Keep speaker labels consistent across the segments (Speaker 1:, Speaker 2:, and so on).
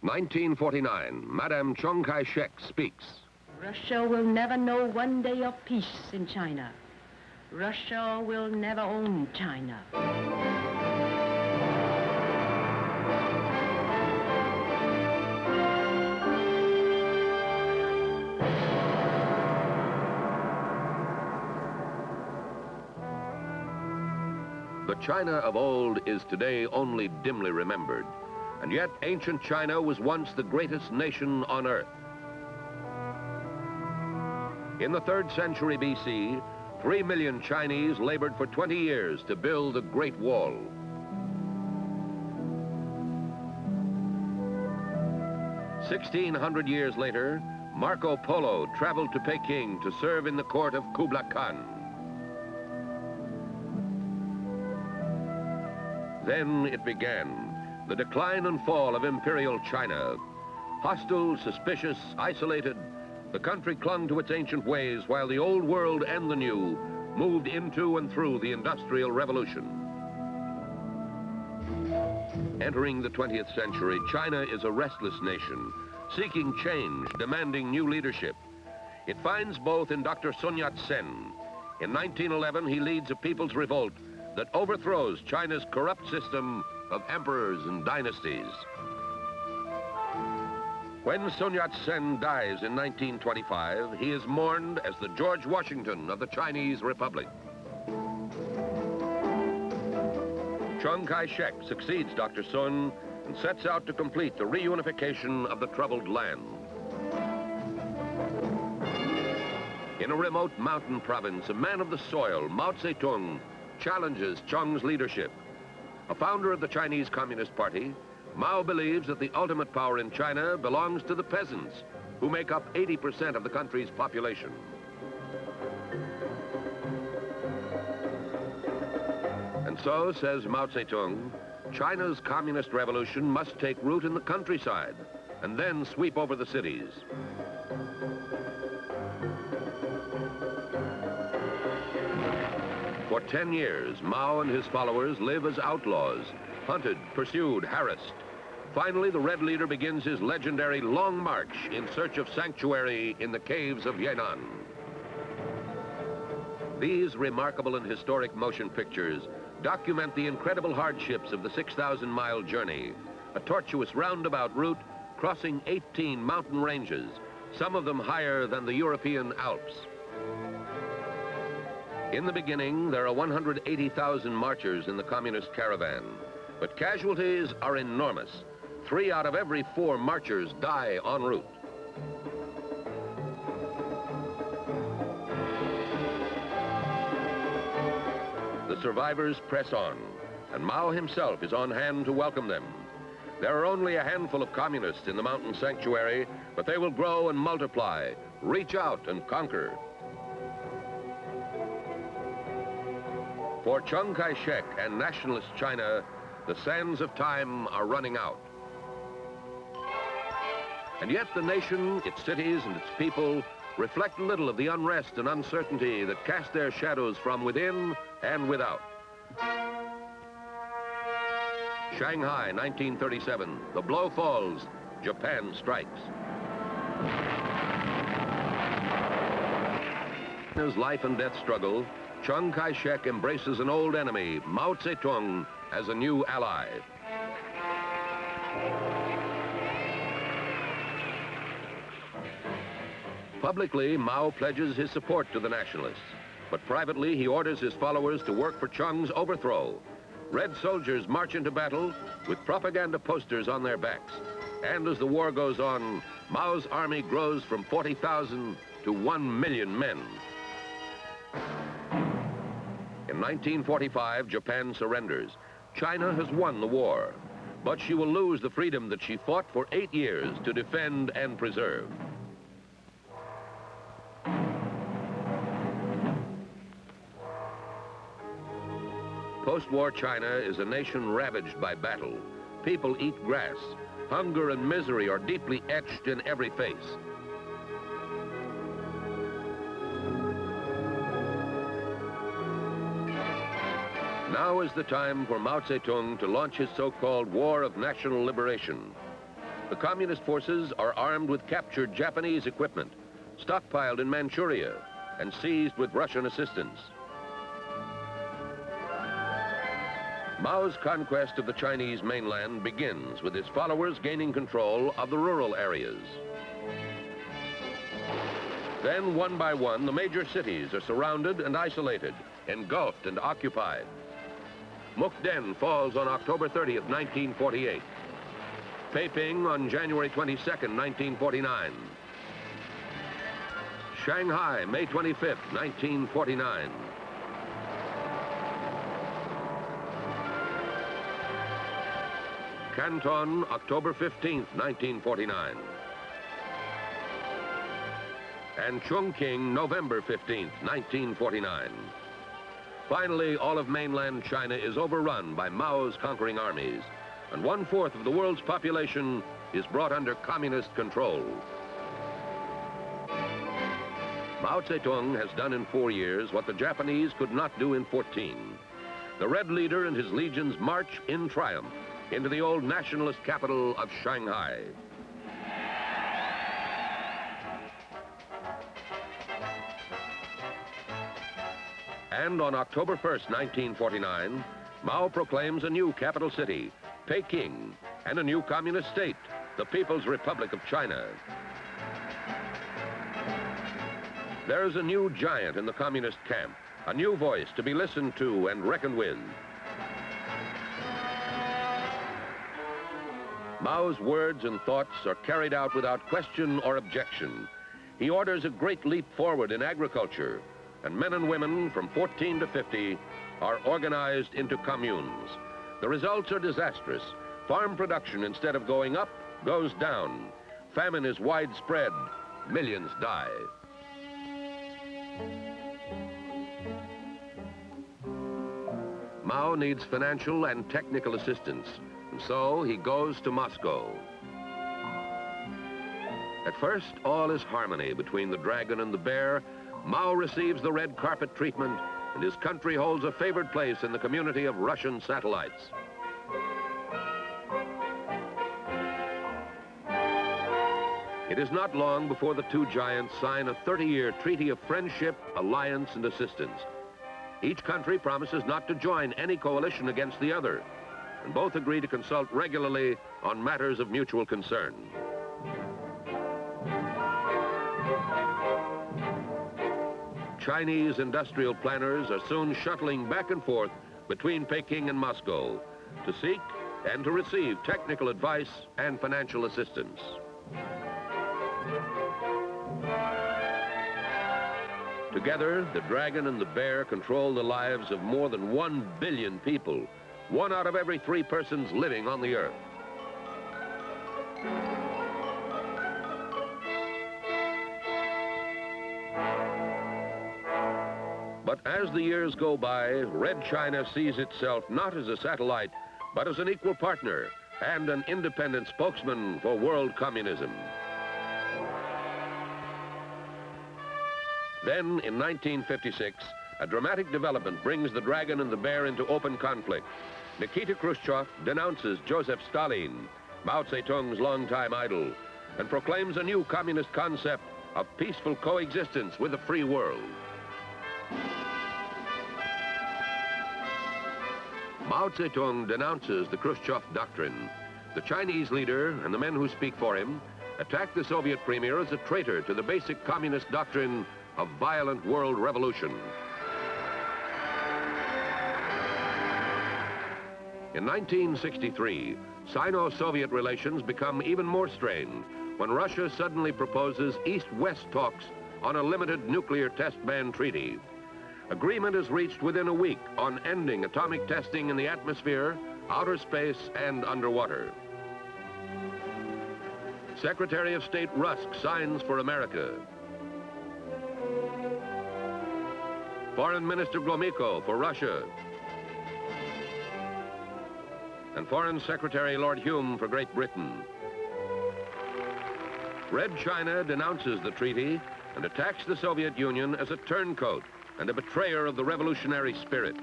Speaker 1: 1949, Madame Chiang Kai-shek speaks.
Speaker 2: Russia will never know one day of peace in China. Russia will never own China.
Speaker 1: The China of old is today only dimly remembered, and yet ancient China was once the greatest nation on earth. In the 3rd century BC, 3 million Chinese labored for 20 years to build the Great Wall. "1,600 years later, Marco Polo traveled to Peking to serve in the court of Kublai Khan. Then it began, the decline and fall of imperial China. Hostile, suspicious, isolated, the country clung to its ancient ways while the old world and the new moved into and through the Industrial Revolution. Entering the 20th century, China is a restless nation, seeking change, demanding new leadership. It finds both in Dr. Sun Yat-sen. In 1911, he leads a people's revolt that overthrows China's corrupt system of emperors and dynasties. When Sun Yat-sen dies in 1925, he is mourned as the George Washington of the Chinese Republic. Chiang Kai-shek succeeds Dr. Sun and sets out to complete the reunification of the troubled land. In a remote mountain province, a man of the soil, Mao Zedong, challenges Chiang's leadership. A founder of the Chinese Communist Party, Mao believes that the ultimate power in China belongs to the peasants, who make up 80% of the country's population. And so, says Mao Zedong, China's communist revolution must take root in the countryside and then sweep over the cities. For 10 years, Mao and his followers live as outlaws, hunted, pursued, harassed. Finally, the Red leader begins his legendary long march in search of sanctuary in the caves of Yan'an. These remarkable and historic motion pictures document the incredible hardships of the 6,000-mile journey, a tortuous roundabout route crossing 18 mountain ranges, some of them higher than the European Alps. In the beginning, there are 180,000 marchers in the communist caravan, but casualties are enormous. 3 out of every 4 marchers die en route. The survivors press on, and Mao himself is on hand to welcome them. There are only a handful of communists in the mountain sanctuary, but they will grow and multiply, reach out and conquer. For Chiang Kai-shek and nationalist China, the sands of time are running out. And yet the nation, its cities, and its people reflect little of the unrest and uncertainty that cast their shadows from within and without. Shanghai, 1937. The blow falls. Japan strikes. In his life and death struggle, Chiang Kai-shek embraces an old enemy, Mao Zedong, as a new ally. Publicly, Mao pledges his support to the nationalists, but privately he orders his followers to work for Chiang's overthrow. Red soldiers march into battle with propaganda posters on their backs. And as the war goes on, Mao's army grows from 40,000 to 1 million men. In 1945, Japan surrenders. China has won the war, but she will lose the freedom that she fought for 8 years to defend and preserve. Post-war China is a nation ravaged by battle. People eat grass. Hunger and misery are deeply etched in every face. Now is the time for Mao Zedong to launch his so-called War of National Liberation. The communist forces are armed with captured Japanese equipment, stockpiled in Manchuria, and seized with Russian assistance. Mao's conquest of the Chinese mainland begins with his followers gaining control of the rural areas. Then, one by one, the major cities are surrounded and isolated, engulfed and occupied. Mukden falls on October 30th, 1948. Peiping on January 22nd, 1949. Shanghai, May 25th, 1949. Canton, October 15th, 1949. And Chongqing, November 15th, 1949. Finally, all of mainland China is overrun by Mao's conquering armies, and 1/4 of the world's population is brought under communist control. Mao Zedong has done in 4 years what the Japanese could not do in 14. The Red Leader and his legions march in triumph into the old nationalist capital of Shanghai. And on October 1st, 1949, Mao proclaims a new capital city, Peking, and a new communist state, the People's Republic of China. There is a new giant in the communist camp, a new voice to be listened to and reckoned with. Mao's words and thoughts are carried out without question or objection. He orders a great leap forward in agriculture, and men and women from 14 to 50 are organized into communes. The results are disastrous. Farm production, instead of going up, goes down. Famine is widespread. Millions die. Mao needs financial and technical assistance, and so he goes to Moscow. At first, all is harmony between the dragon and the bear. Mao receives the red carpet treatment, and his country holds a favored place in the community of Russian satellites. It is not long before the two giants sign a 30-year treaty of friendship, alliance, and assistance. Each country promises not to join any coalition against the other, and both agree to consult regularly on matters of mutual concern. Chinese industrial planners are soon shuttling back and forth between Peking and Moscow to seek and to receive technical advice and financial assistance. Together, the dragon and the bear control the lives of more than 1 billion people, 1 out of every 3 persons living on the earth. But as the years go by, Red China sees itself not as a satellite, but as an equal partner and an independent spokesman for world communism. Then, in 1956, a dramatic development brings the dragon and the bear into open conflict. Nikita Khrushchev denounces Joseph Stalin, Mao Zedong's longtime idol, and proclaims a new communist concept of peaceful coexistence with the free world. Mao Zedong denounces the Khrushchev doctrine. The Chinese leader and the men who speak for him attack the Soviet premier as a traitor to the basic communist doctrine of violent world revolution. In 1963, Sino-Soviet relations become even more strained when Russia suddenly proposes East-West talks on a limited nuclear test ban treaty. Agreement is reached within a week on ending atomic testing in the atmosphere, outer space, and underwater. Secretary of State Rusk signs for America. Foreign Minister Gromyko for Russia. And Foreign Secretary Lord Hume for Great Britain. Red China denounces the treaty and attacks the Soviet Union as a turncoat and a betrayer of the revolutionary spirit.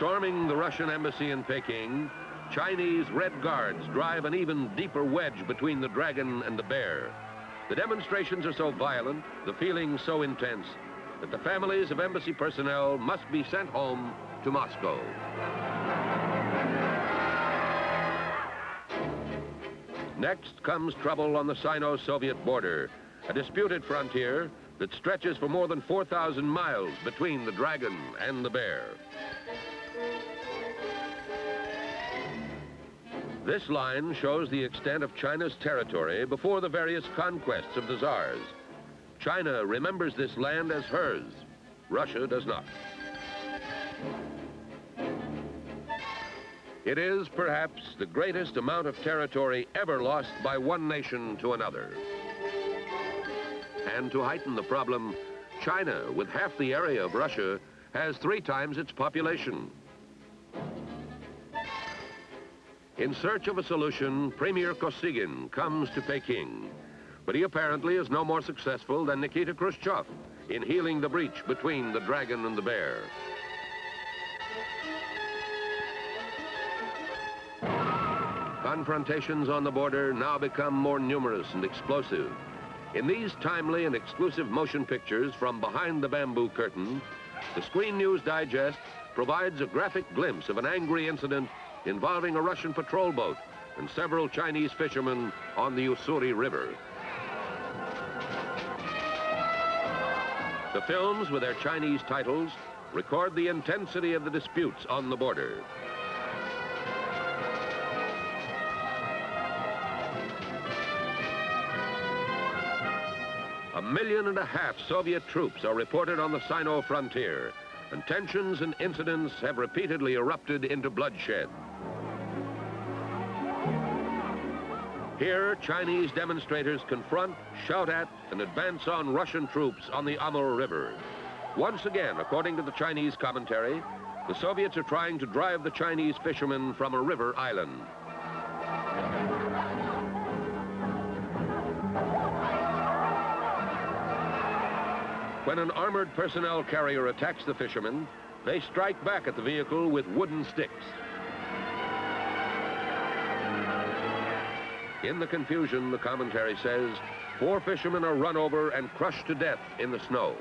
Speaker 1: Storming the Russian embassy in Peking, Chinese Red Guards drive an even deeper wedge between the dragon and the bear. The demonstrations are so violent, the feelings so intense, that the families of embassy personnel must be sent home to Moscow. Next comes trouble on the Sino-Soviet border, a disputed frontier that stretches for more than 4,000 miles between the dragon and the bear. This line shows the extent of China's territory before the various conquests of the Tsars. China remembers this land as hers. Russia does not. It is perhaps the greatest amount of territory ever lost by one nation to another. And to heighten the problem, China, with half the area of Russia, has 3 times its population. In search of a solution, Premier Kosygin comes to Peking, but he apparently is no more successful than Nikita Khrushchev in healing the breach between the dragon and the bear. Confrontations on the border now become more numerous and explosive. In these timely and exclusive motion pictures from behind the bamboo curtain, the Screen News Digest provides a graphic glimpse of an angry incident involving a Russian patrol boat and several Chinese fishermen on the Ussuri River. The films, with their Chinese titles, record the intensity of the disputes on the border. $1.5 million Soviet troops are reported on the Sino frontier, and tensions and incidents have repeatedly erupted into bloodshed. Here, Chinese demonstrators confront, shout at, and advance on Russian troops on the Amur River. Once again, according to the Chinese commentary, the Soviets are trying to drive the Chinese fishermen from a river island. When an armored personnel carrier attacks the fishermen, they strike back at the vehicle with wooden sticks. In the confusion, the commentary says, 4 fishermen are run over and crushed to death in the snow.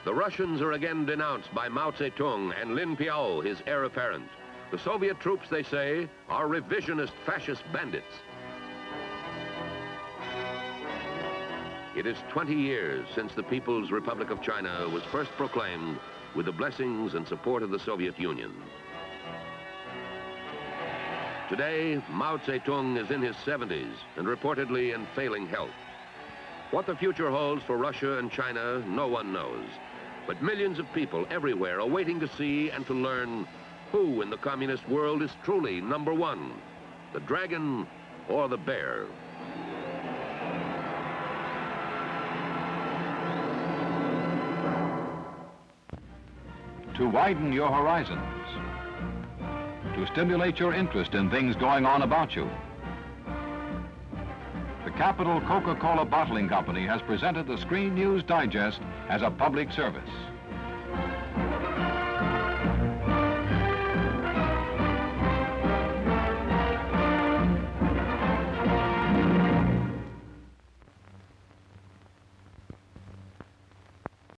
Speaker 1: The Russians are again denounced by Mao Zedong and Lin Piao, his heir apparent. The Soviet troops, they say, are revisionist fascist bandits. It is 20 years since the People's Republic of China was first proclaimed with the blessings and support of the Soviet Union. Today, Mao Zedong is in his 70s and reportedly in failing health. What the future holds for Russia and China, no one knows. But millions of people everywhere are waiting to see and to learn who in the communist world is truly number 1, the dragon or the bear.
Speaker 3: To widen your horizons, to stimulate your interest in things going on about you. The Capital Coca-Cola Bottling Company has presented the Screen News Digest as a public service.